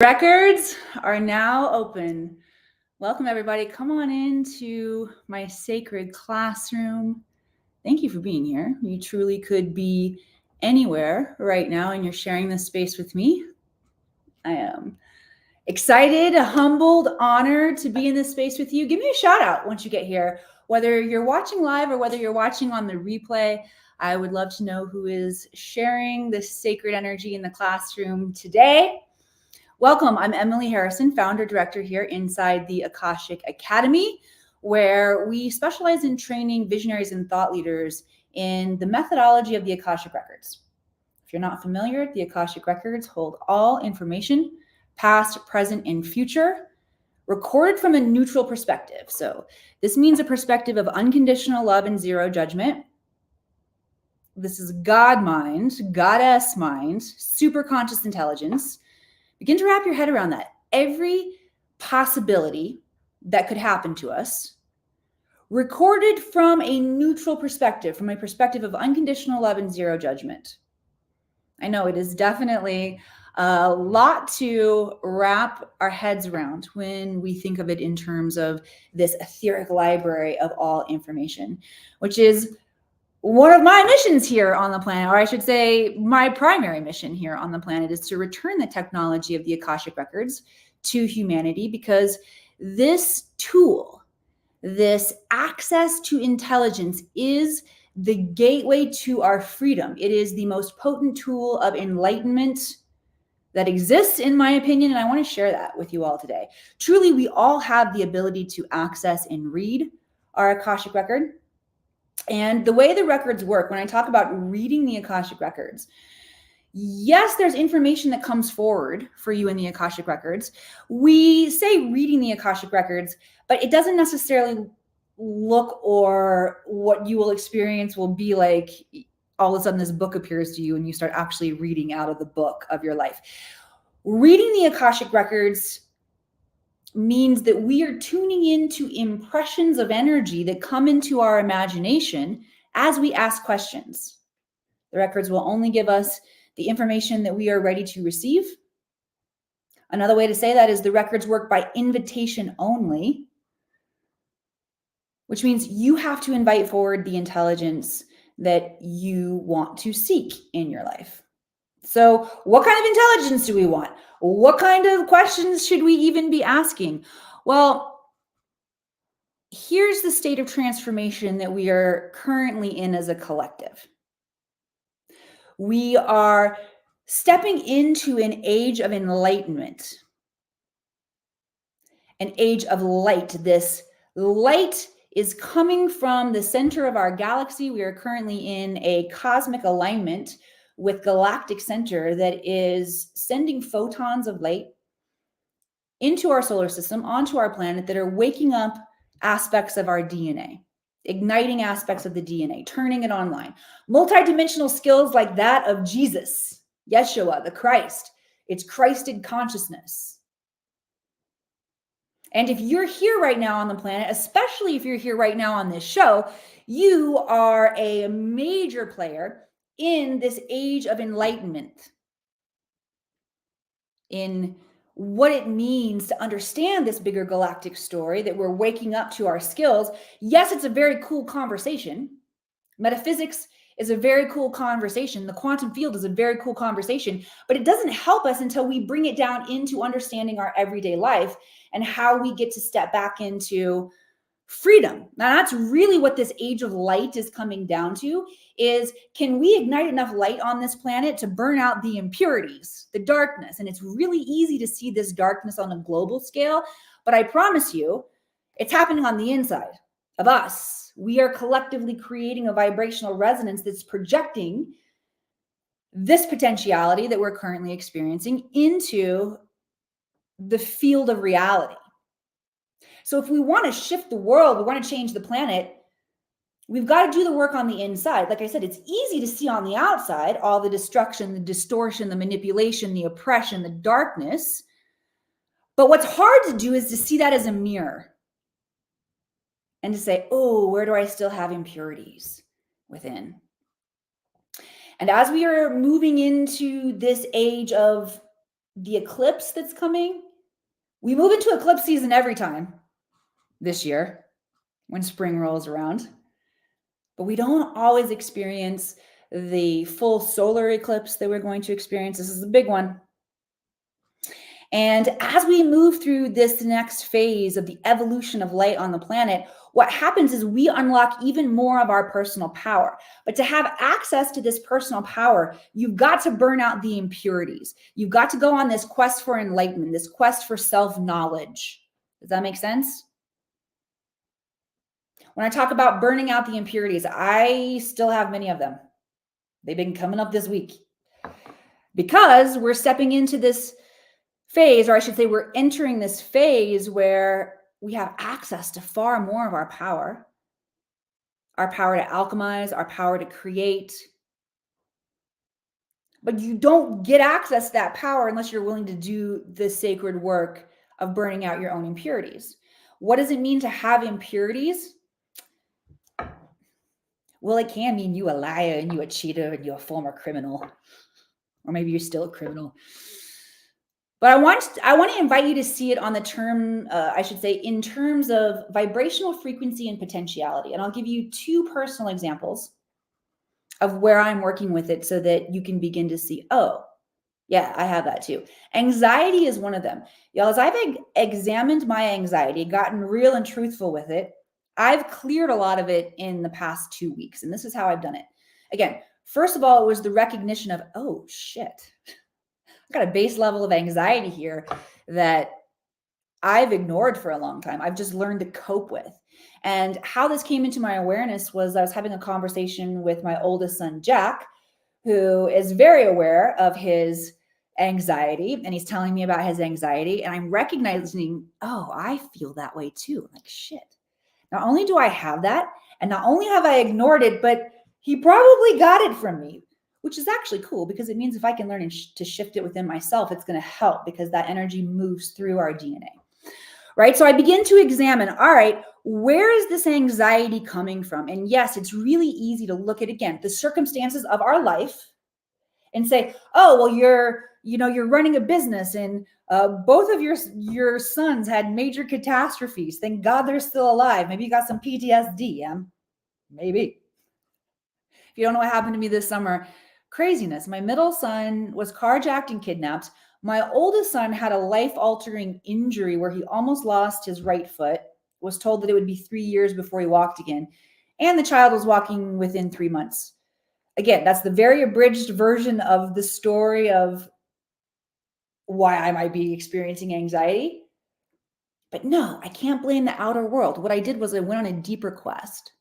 Records are now open. Welcome, everybody. Come on into my sacred classroom. Thank you for being here. You truly could be anywhere right now, and you're sharing this space with me. I am excited, humbled, honored to be in this space with you. Give me a shout out once you get here, whether you're watching live or whether you're watching on the replay. I would love to know who is sharing this sacred energy in the classroom today. Welcome, I'm Emily Harrison, founder director here inside the Akashic Academy, where we specialize in training visionaries and thought leaders in the methodology of the Akashic Records. If you're not familiar, the Akashic Records hold all information, past, present, and future, recorded from a neutral perspective. So this means a perspective of unconditional love and zero judgment. This is God mind, goddess mind, super conscious intelligence. Begin to wrap your head around that. Every possibility that could happen to us, recorded from a neutral perspective, from a perspective of unconditional love and zero judgment. I know it is definitely a lot to wrap our heads around when we think of it in terms of this etheric library of all information, which is one of my missions here on the planet, or I should say my primary mission here on the planet, is to return the technology of the Akashic Records to humanity, because this tool, this access to intelligence, is the gateway to our freedom. It is the most potent tool of enlightenment that exists, in my opinion, and I want to share that with you all today. Truly, we all have the ability to access and read our Akashic Record. And the way the records work, when I talk about reading the Akashic Records, yes, there's information that comes forward for you in the Akashic Records. We say reading the Akashic Records, but it doesn't necessarily look, or what you will experience will be like all of a sudden this book appears to you and you start actually reading out of the book of your life. Reading the Akashic Records means that we are tuning into impressions of energy that come into our imagination as we ask questions. The records will only give us the information that we are ready to receive. Another way to say that is the records work by invitation only, which means you have to invite forward the intelligence that you want to seek in your life. So what kind of intelligence do we want? What kind of questions should we even be asking? Well, here's the state of transformation that we are currently in as a collective. We are stepping into an age of enlightenment, an age of light. This light is coming from the center of our galaxy. We are currently in a cosmic alignment with galactic center that is sending photons of light into our solar system, onto our planet, that are waking up aspects of our DNA, igniting aspects of the DNA, turning it online. Multidimensional skills like that of Jesus, Yeshua, the Christ. It's Christed consciousness. And if you're here right now on the planet, especially if you're here right now on this show, you are a major player in this age of enlightenment, in what it means to understand this bigger galactic story, that we're waking up to our skills. Yes, it's a very cool conversation. Metaphysics is a very cool conversation. The quantum field is a very cool conversation, but it doesn't help us until we bring it down into understanding our everyday life and how we get to step back into freedom. Now, that's really what this age of light is coming down to, is can we ignite enough light on this planet to burn out the impurities, the darkness? And it's really easy to see this darkness on a global scale, but I promise you, it's happening on the inside of us. We are collectively creating a vibrational resonance that's projecting this potentiality that we're currently experiencing into the field of reality. So if we want to shift the world, we want to change the planet, we've got to do the work on the inside. Like I said, it's easy to see on the outside all the destruction, the distortion, the manipulation, the oppression, the darkness. But what's hard to do is to see that as a mirror and to say, oh, where do I still have impurities within? And as we are moving into this age of the eclipse that's coming. We move into eclipse season every time this year when spring rolls around, but we don't always experience the full solar eclipse that we're going to experience. This is a big one. And as we move through this next phase of the evolution of light on the planet, what happens is we unlock even more of our personal power. But to have access to this personal power, you've got to burn out the impurities. You've got to go on this quest for enlightenment, this quest for self-knowledge. Does that make sense? When I talk about burning out the impurities, I still have many of them. They've been coming up this week because we're stepping into this phase, or I should say we're entering this phase where we have access to far more of our power to alchemize, our power to create. But you don't get access to that power unless you're willing to do the sacred work of burning out your own impurities. What does it mean to have impurities? Well, it can mean you a liar and you a cheater and you're a former criminal, or maybe you're still a criminal. But I want to invite you to see it on the term, I should say, in terms of vibrational frequency and potentiality. And I'll give you two personal examples of where I'm working with it so that you can begin to see, oh, yeah, I have that too. Anxiety is one of them. Y'all, as I've examined my anxiety, gotten real and truthful with it, I've cleared a lot of it in the past 2 weeks. And this is how I've done it. Again, first of all, it was the recognition of, oh, shit. I've got a base level of anxiety here that I've ignored for a long time. I've just learned to cope with. And how this came into my awareness was I was having a conversation with my oldest son, Jack, who is very aware of his anxiety. And he's telling me about his anxiety. And I'm recognizing, oh, I feel that way too. I'm like, shit. Not only do I have that, and not only have I ignored it, but he probably got it from me, which is actually cool because it means if I can learn to shift it within myself, it's going to help because that energy moves through our DNA, right? So I begin to examine, all right, where is this anxiety coming from? And yes, it's really easy to look at, again, the circumstances of our life and say, oh, well, you're running a business and both of your sons had major catastrophes. Thank God they're still alive. Maybe you got some PTSD, yeah? Maybe. If you don't know what happened to me this summer, craziness. My middle son was carjacked and kidnapped. My oldest son had a life-altering injury where he almost lost his right foot, was told that it would be 3 years before he walked again. And the child was walking within 3 months. Again, that's the very abridged version of the story of why I might be experiencing anxiety. But no, I can't blame the outer world. What I did was I went on a deeper quest.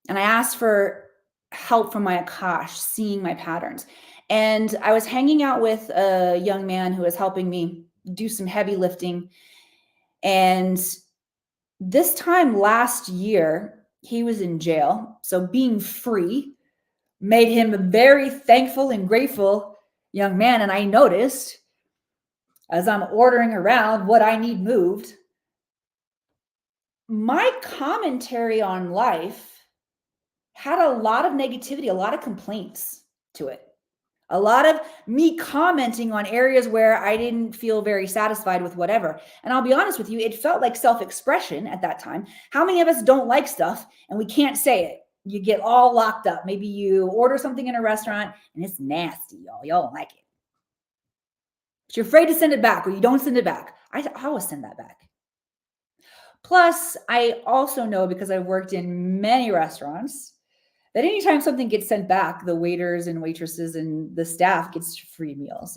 And I asked for help from my Akash, seeing my patterns. And I was hanging out with a young man who was helping me do some heavy lifting. And this time last year, he was in jail. So being free made him a very thankful and grateful young man. And I noticed as I'm ordering around what I need moved, my commentary on life had a lot of negativity, a lot of complaints to it. A lot of me commenting on areas where I didn't feel very satisfied with whatever. And I'll be honest with you, it felt like self-expression at that time. How many of us don't like stuff and we can't say it? You get all locked up. Maybe you order something in a restaurant and it's nasty, y'all. Y'all don't like it. But you're afraid to send it back or you don't send it back. I always send that back. Plus, I also know because I've worked in many restaurants that anytime something gets sent back, the waiters and waitresses and the staff gets free meals.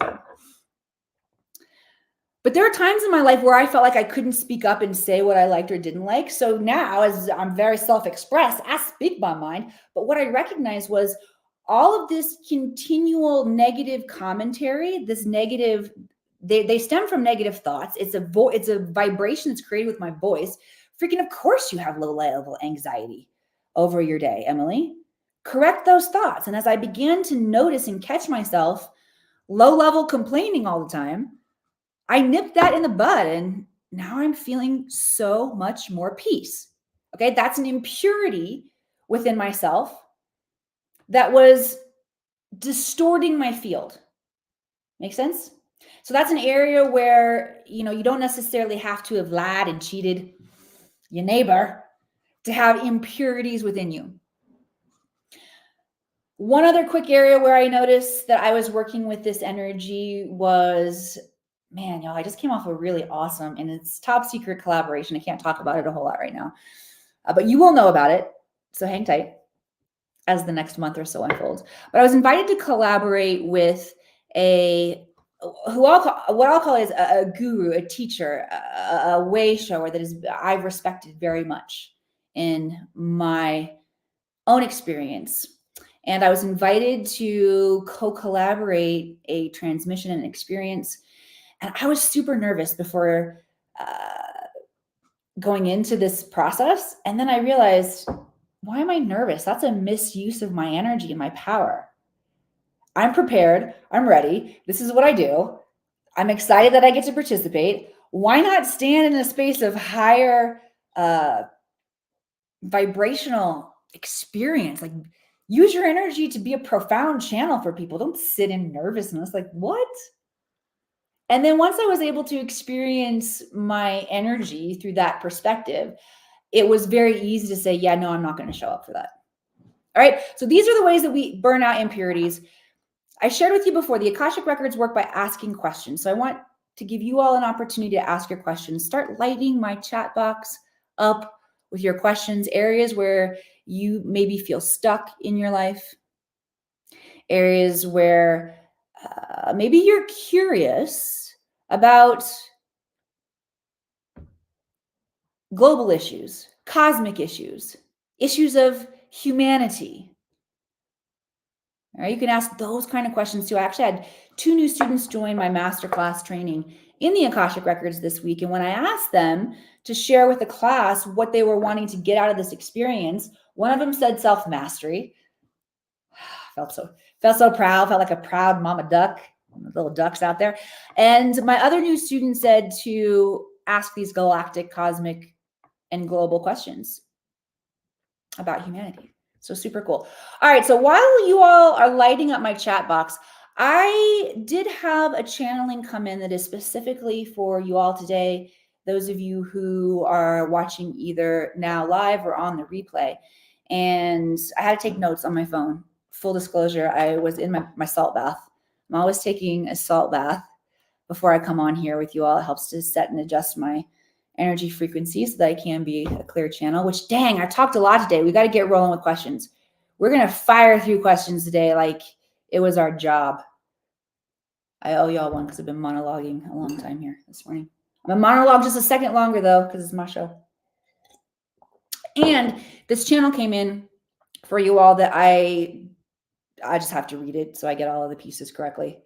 But there are times in my life where I felt like I couldn't speak up and say what I liked or didn't like. So now, as I'm very self-expressed, I speak my mind. But what I recognized was all of this continual negative commentary, this negative, they stem from negative thoughts. It's a vibration that's created with my voice. Freaking, of course you have low-level anxiety over your day, Emily. Correct those thoughts. And as I began to notice and catch myself low-level complaining all the time, I nipped that in the bud and now I'm feeling so much more peace. Okay, that's an impurity within myself that was distorting my field. Make sense? So that's an area where, you don't necessarily have to have lied and cheated your neighbor to have impurities within you. One other quick area where I noticed that I was working with this energy was, man, y'all, I just came off a really awesome, and it's top secret collaboration. I can't talk about it a whole lot right now, but you will know about it. So hang tight as the next month or so unfolds. But I was invited to collaborate with what I'll call is a guru, a teacher, a way shower that I've respected very much in my own experience. And I was invited to co-collaborate a transmission and experience. And I was super nervous before going into this process. And then I realized, why am I nervous? That's a misuse of my energy and my power. I'm prepared. I'm ready. This is what I do. I'm excited that I get to participate. Why not stand in a space of higher vibrational experience? Like, use your energy to be a profound channel for people. Don't sit in nervousness. Like, what? And then once I was able to experience my energy through that perspective, it was very easy to say, yeah, no, I'm not going to show up for that. All right. So these are the ways that we burn out impurities. I shared with you before, the Akashic Records work by asking questions. So I want to give you all an opportunity to ask your questions. Start lighting my chat box up with your questions, areas where you maybe feel stuck in your life, areas where maybe you're curious about global issues, cosmic issues, issues of humanity. All right, you can ask those kind of questions too. I actually had 2 new students join my masterclass training in the Akashic Records this week. And when I asked them to share with the class what they were wanting to get out of this experience, one of them said self-mastery. Felt so proud, felt like a proud mama duck, little ducks out there. And my other new student said to ask these galactic, cosmic, and global questions about humanity. So super cool. All right. So while you all are lighting up my chat box, I did have a channeling come in that is specifically for you all today. Those of you who are watching either now live or on the replay. And I had to take notes on my phone. Full disclosure, I was in my salt bath. I'm always taking a salt bath before I come on here with you all. It helps to set and adjust my energy frequency so that I can be a clear channel, which, dang, I talked a lot today. We got to get rolling with questions. We're going to fire through questions today like it was our job. I owe y'all one because I've been monologuing a long time here this morning. I'm going to monologue just a second longer, though, because it's my show. And this channel came in for you all that I just have to read it so I get all of the pieces correctly.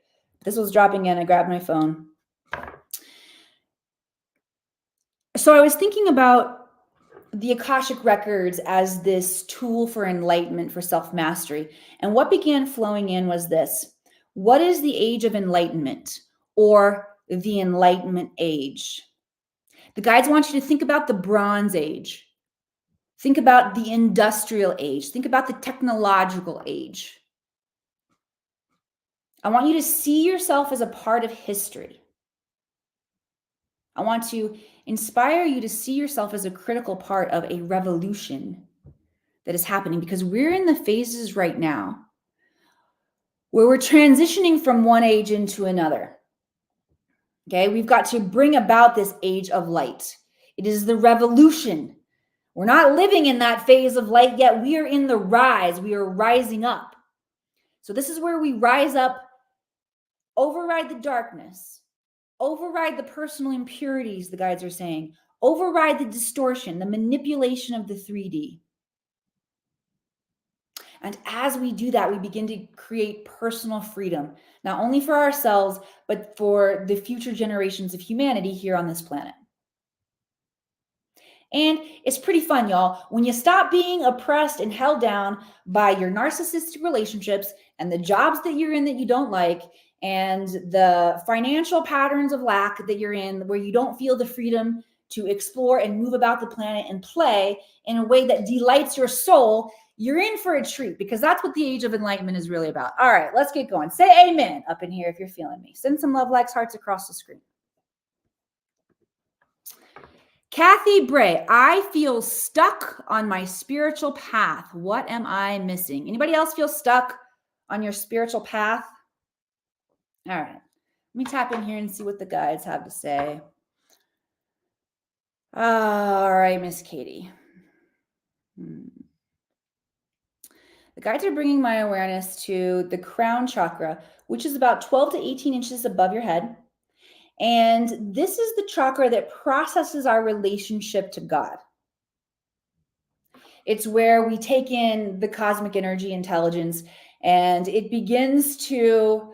This was dropping in. I grabbed my phone. So I was thinking about the Akashic Records as this tool for enlightenment, for self-mastery. And what began flowing in was this. What is the Age of Enlightenment, or the Enlightenment Age? The guides want you to think about the Bronze Age. Think about the Industrial Age. Think about the Technological Age. I want you to see yourself as a part of history. I want to inspire you to see yourself as a critical part of a revolution that is happening, because we're in the phases right now where we're transitioning from one age into another. Okay, we've got to bring about this age of light. It is the revolution. We're not living in that phase of light yet. We are in the rise. We are rising up. So this is where we rise up, override the darkness, override the personal impurities, the guides are saying, override the distortion, the manipulation of the 3D. And as we do that, we begin to create personal freedom, not only for ourselves, but for the future generations of humanity here on this planet. And it's pretty fun, y'all. When you stop being oppressed and held down by your narcissistic relationships and the jobs that you're in that you don't like, and the financial patterns of lack that you're in, where you don't feel the freedom to explore and move about the planet and play in a way that delights your soul, you're in for a treat, because that's what the Age of Enlightenment is really about. All right, let's get going. Say amen up in here if you're feeling me. Send some love, likes, hearts across the screen. Kathy Bray, I feel stuck on my spiritual path. What am I missing? Anybody else feel stuck on your spiritual path? All right, let me tap in here and see what the guides have to say. All right, Miss Katie. The guides are bringing my awareness to the crown chakra, which is about 12 to 18 inches above your head. And this is the chakra that processes our relationship to God. It's where we take in the cosmic energy intelligence, and it begins to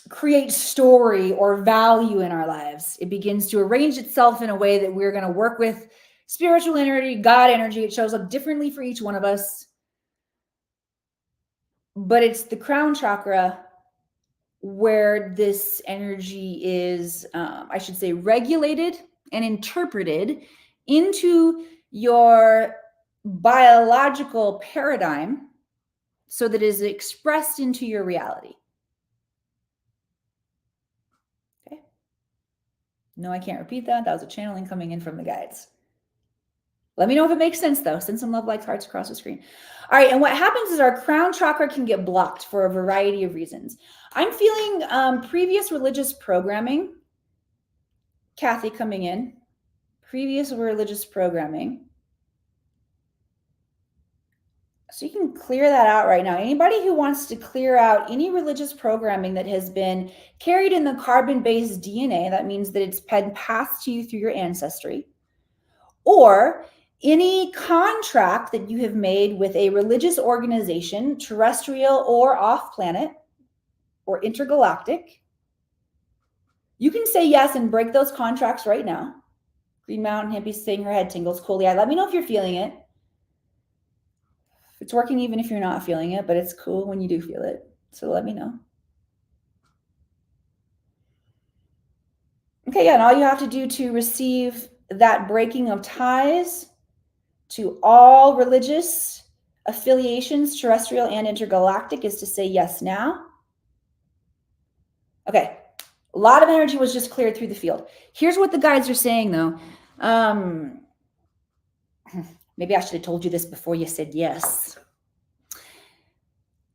create story or value in our lives. It begins to arrange itself in a way that we're going to work with spiritual energy, God energy. It shows up differently for each one of us. But it's the crown chakra where this energy is, I should say, regulated and interpreted into your biological paradigm so that it is expressed into your reality. Okay. No, I can't repeat that. That was a channeling coming in from the guides. Let me know if it makes sense, though. Send some love, likes, hearts across the screen. All right, and what happens is our crown chakra can get blocked for a variety of reasons. I'm feeling previous religious programming. Kathy coming in. Previous religious programming. So you can clear that out right now. Anybody who wants to clear out any religious programming that has been carried in the carbon-based DNA, that means that it's been passed to you through your ancestry, or any contract that you have made with a religious organization, terrestrial or off-planet or intergalactic, you can say yes and break those contracts right now. Green Mountain Hippie saying her head tingles. Cool. Yeah, let me know if you're feeling it. It's working even if you're not feeling it, but it's cool when you do feel it. So let me know. Okay, yeah, and all you have to do to receive that breaking of ties to all religious affiliations, terrestrial and intergalactic, is to say yes now. Okay, a lot of energy was just cleared through the field. Here's what the guides are saying, though. Maybe I should have told you this before you said yes.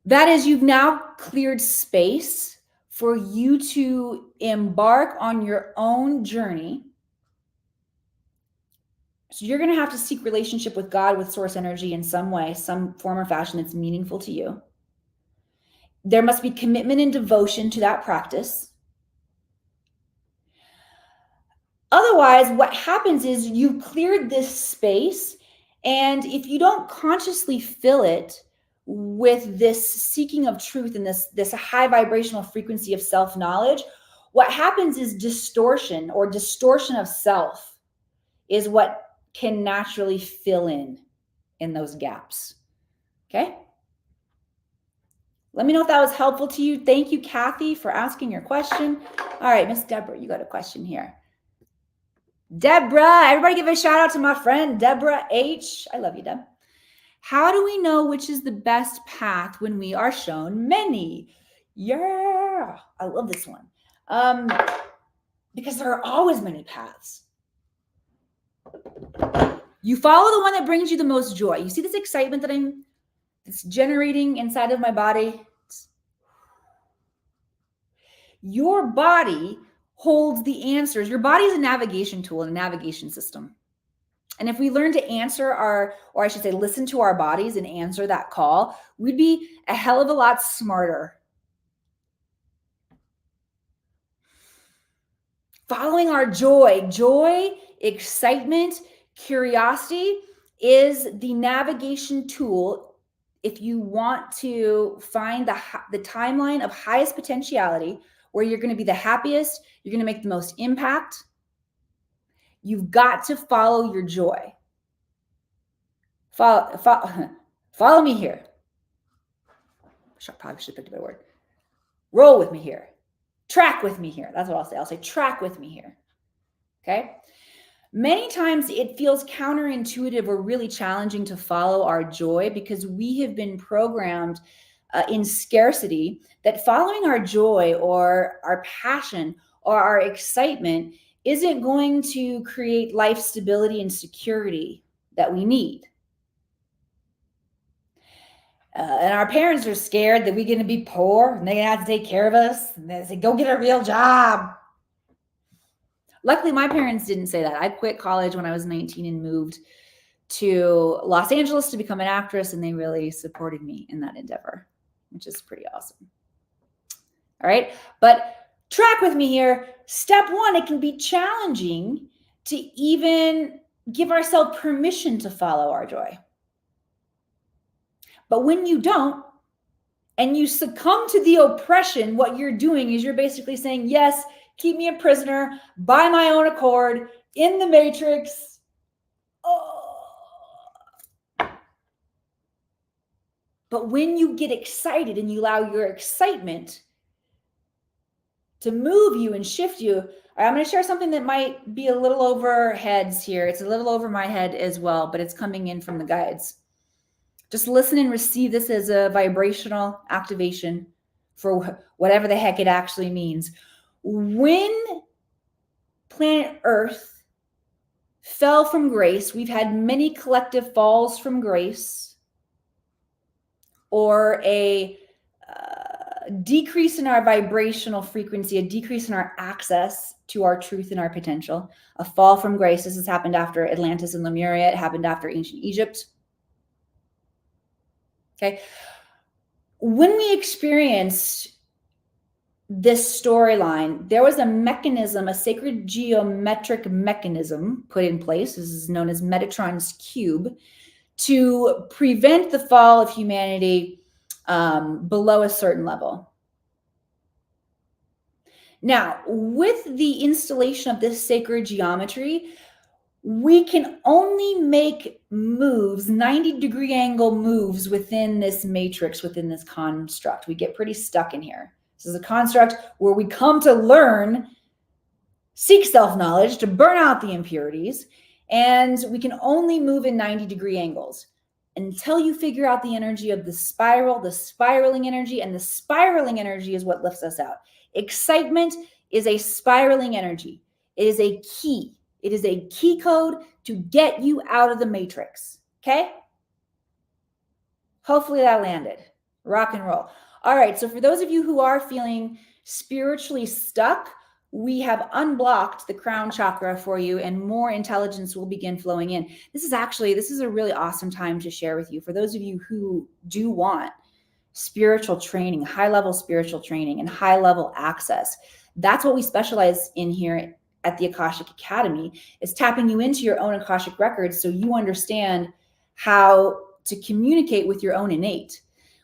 That is, you've now cleared space for you to embark on your own journey. So you're going to have to seek relationship with God, with source energy in some way, some form or fashion that's meaningful to you. There must be commitment and devotion to that practice. Otherwise, what happens is you've cleared this space, and if you don't consciously fill it with this seeking of truth and this high vibrational frequency of self-knowledge, what happens is distortion of self is what can naturally fill in those gaps. Okay? Let me know if that was helpful to you. Thank you, Kathy, for asking your question. All right, Miss Deborah, you got a question here. Deborah, everybody give a shout out to my friend, Deborah H. I love you, Deb. How do we know which is the best path when we are shown many? Yeah, I love this one. Because there are always many paths. You follow the one that brings you the most joy. You see this excitement that it's generating inside of my body? Your body holds the answers. Your body is a navigation tool and a navigation system. And if we learn to answer or I should say, listen to our bodies and answer that call, we'd be a hell of a lot smarter. Following our joy, excitement, curiosity is the navigation tool. If you want to find the timeline of highest potentiality, where you're going to be the happiest, you're going to make the most impact, you've got to follow your joy. Follow me here. Probably should have picked a better word. Roll with me here. Track with me here. That's what I'll say. I'll say track with me here. Okay? Many times it feels counterintuitive or really challenging to follow our joy because we have been programmed in scarcity that following our joy or our passion or our excitement isn't going to create life stability and security that we need. And our parents are scared that we're going to be poor and they're going to have to take care of us. And they say, go get a real job. Luckily, my parents didn't say that. I quit college when I was 19 and moved to Los Angeles to become an actress, and they really supported me in that endeavor, which is pretty awesome. All right, but track with me here. Step one, it can be challenging to even give ourselves permission to follow our joy. But when you don't, and you succumb to the oppression, what you're doing is you're basically saying, yes, keep me a prisoner by my own accord in the matrix. Oh. But when you get excited and you allow your excitement to move you and shift you, I'm going to share something that might be a little over heads here. It's a little over my head as well, but it's coming in from the guides. Just listen and receive this as a vibrational activation for whatever the heck it actually means. When planet Earth fell from grace, we've had many collective falls from grace, or a decrease in our vibrational frequency, a decrease in our access to our truth and our potential, a fall from grace. This has happened after Atlantis and Lemuria. It happened after ancient Egypt. Okay. When we experienced this storyline, there was a mechanism, a sacred geometric mechanism put in place. This is known as Metatron's cube, to prevent the fall of humanity below a certain level. Now, with the installation of this sacred geometry, we can only make moves, 90-degree angle moves within this matrix, within this construct. We get pretty stuck in here. This is a construct where we come to learn, seek self-knowledge, to burn out the impurities, and we can only move in 90-degree angles until you figure out the energy of the spiral, the spiraling energy, and the spiraling energy is what lifts us out. Excitement is a spiraling energy. It is a key. It is a key code to get you out of the matrix, okay? Hopefully that landed. Rock and roll. All right, so for those of you who are feeling spiritually stuck, we have unblocked the crown chakra for you, and more intelligence will begin flowing in. This is a really awesome time to share with you. For those of you who do want spiritual training, high-level spiritual training, and high-level access, that's what we specialize in here at the Akashic Academy, is tapping you into your own Akashic records so you understand how to communicate with your own innate.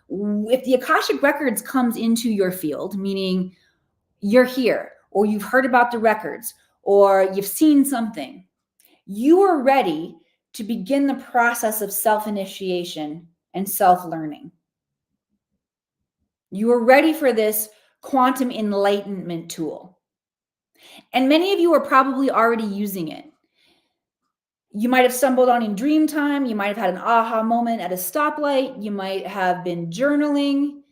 If the Akashic records comes into your field, meaning you're here, or you've heard about the records, or you've seen something, you are ready to begin the process of self-initiation and self-learning. You are ready for this quantum enlightenment tool. And many of you are probably already using it. You might have stumbled on in dream time. You might have had an aha moment at a stoplight. You might have been journaling.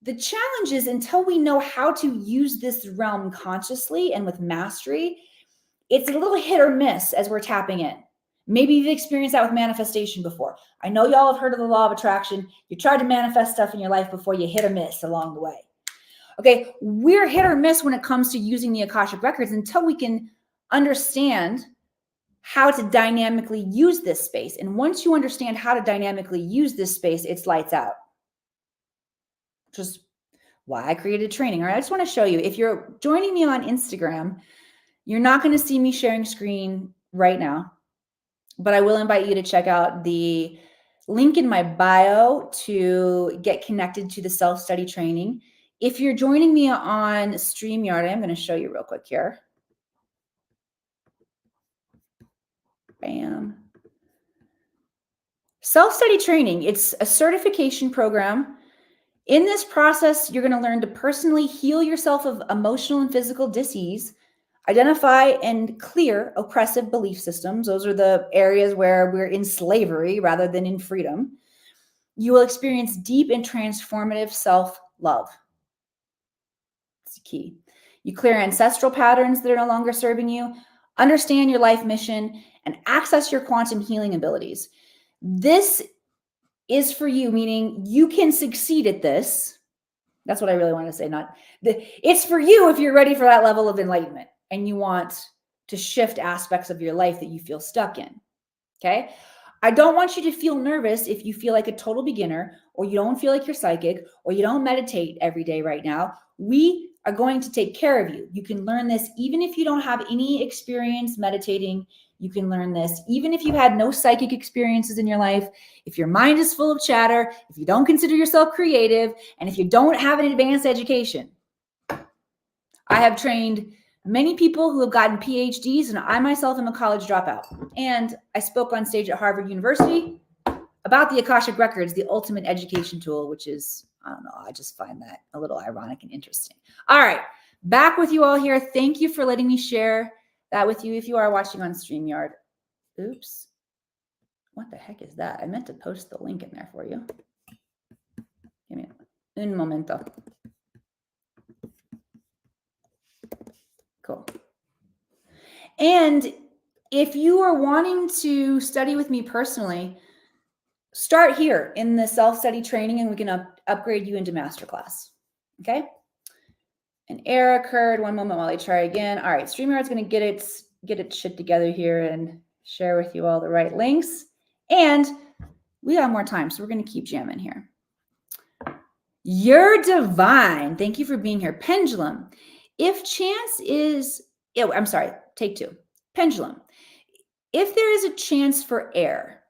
The challenge is, until we know how to use this realm consciously and with mastery, it's a little hit or miss as we're tapping in. Maybe you've experienced that with manifestation before. I know y'all have heard of the law of attraction. You tried to manifest stuff in your life before, you hit or miss along the way. Okay, we're hit or miss when it comes to using the Akashic records until we can understand how to dynamically use this space. And once you understand how to dynamically use this space, it's lights out. Which is why I created training. All right, I just want to show you. If you're joining me on Instagram, you're not going to see me sharing screen right now, but I will invite you to check out the link in my bio to get connected to the self-study training. If you're joining me on StreamYard, I'm going to show you real quick here. Bam. Self-study training, it's a certification program. In this process, you're going to learn to personally heal yourself of emotional and physical dis-ease, Identify and clear oppressive belief systems. Those are the areas where we're in slavery rather than in freedom. You will experience deep and transformative self-love. It's key. You clear ancestral patterns that are no longer serving you, understand your life mission, and access your quantum healing abilities. This is for you, meaning you can succeed at this. That's what I really want to say. It's for you if you're ready for that level of enlightenment and you want to shift aspects of your life that you feel stuck in. Okay. I don't want you to feel nervous if you feel like a total beginner, or you don't feel like you're psychic, or you don't meditate every day right now. We are going to take care of you. You can learn this even if you don't have any experience meditating. You can learn this even if you've had no psychic experiences in your life. If your mind is full of chatter, if you don't consider yourself creative, and if you don't have an advanced education. I have trained many people who have gotten PhDs, and I myself am a college dropout. And I spoke on stage at Harvard University about the Akashic Records, the ultimate education tool, which is, I don't know, I just find that a little ironic and interesting. All right, back with you all here. Thank you for letting me share that with you if you are watching on StreamYard. Oops. What the heck is that? I meant to post the link in there for you. Give me un momento. Cool. And if you are wanting to study with me personally, start here in the self-study training and we can upgrade you into masterclass. Okay. An error occurred. One moment while I try again. All right. StreamYard's going to get its shit together here and share with you all the right links. And we have more time, so we're going to keep jamming here. You're divine. Thank you for being here. Pendulum. If chance is, I'm sorry, take two. Pendulum. If there is a chance for error,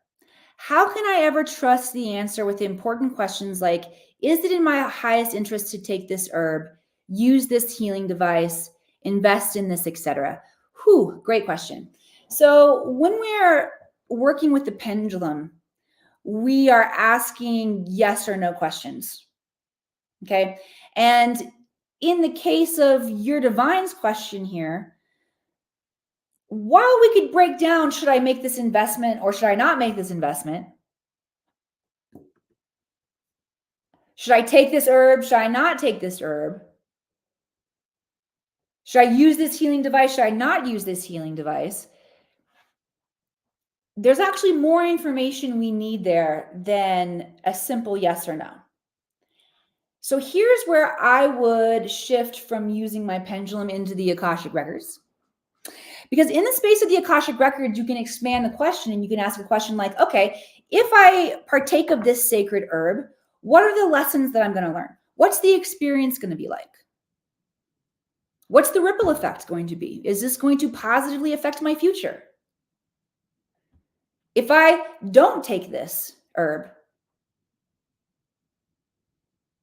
how can I ever trust the answer with important questions like, is it in my highest interest to take this herb, use this healing device, invest in this, etc.? Whew, great question. So when we're working with the pendulum, we are asking yes or no questions. Okay. And in the case of your divine's question here, while we could break down, should I make this investment or should I not make this investment? Should I take this herb? Should I not take this herb? Should I use this healing device? Should I not use this healing device? There's actually more information we need there than a simple yes or no. So here's where I would shift from using my pendulum into the Akashic Records. Because in the space of the Akashic Records, you can expand the question and you can ask a question like, okay, if I partake of this sacred herb, what are the lessons that I'm going to learn? What's the experience going to be like? What's the ripple effect going to be? Is this going to positively affect my future? If I don't take this herb,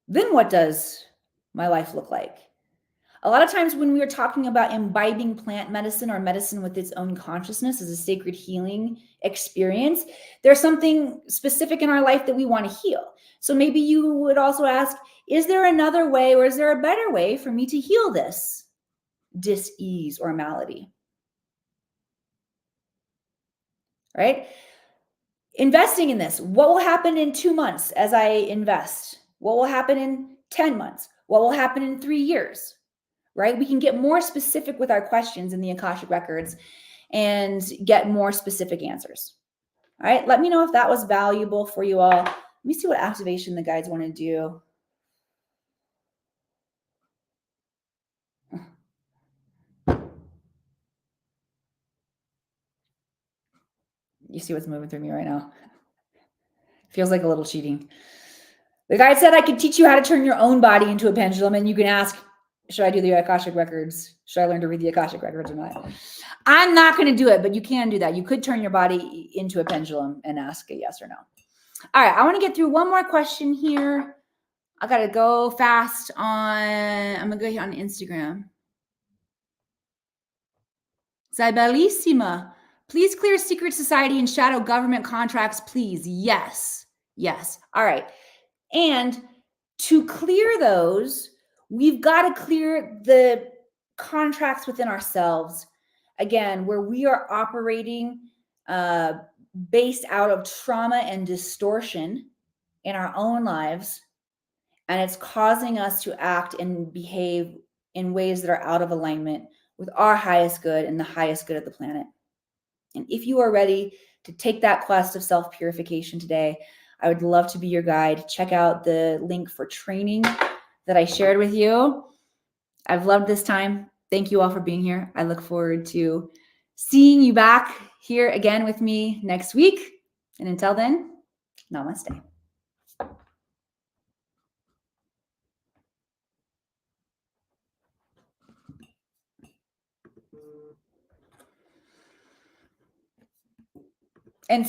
then what does my life look like? A lot of times when we are talking about imbibing plant medicine or medicine with its own consciousness as a sacred healing experience, there's something specific in our life that we want to heal. So maybe you would also ask, is there another way or is there a better way for me to heal this dis-ease or malady? Right? Investing in this. What will happen in 2 months as I invest? What will happen in 10 months? What will happen in 3 years? Right? We can get more specific with our questions in the Akashic Records and get more specific answers. All right. Let me know if that was valuable for you all. Let me see what activation the guides want to do. You see what's moving through me right now? Feels like a little cheating. The guide said I could teach you how to turn your own body into a pendulum, and you can ask, should I do the Akashic Records? Should I learn to read the Akashic Records or not? I'm not going to do it, but you can do that. You could turn your body into a pendulum and ask a yes or no. All right, I want to get through one more question here. I got to go fast I'm going to go here on Instagram. Zibellissima. Please clear secret society and shadow government contracts, please. Yes. Yes. All right. And to clear those, we've got to clear the contracts within ourselves, again, where we are operating based out of trauma and distortion in our own lives, and it's causing us to act and behave in ways that are out of alignment with our highest good and the highest good of the planet. And if you are ready to take that quest of self-purification today, I would love to be your guide. Check out the link for training that I shared with you. I've loved this time. Thank you all for being here. I look forward to seeing you back here again with me next week. And until then, namaste.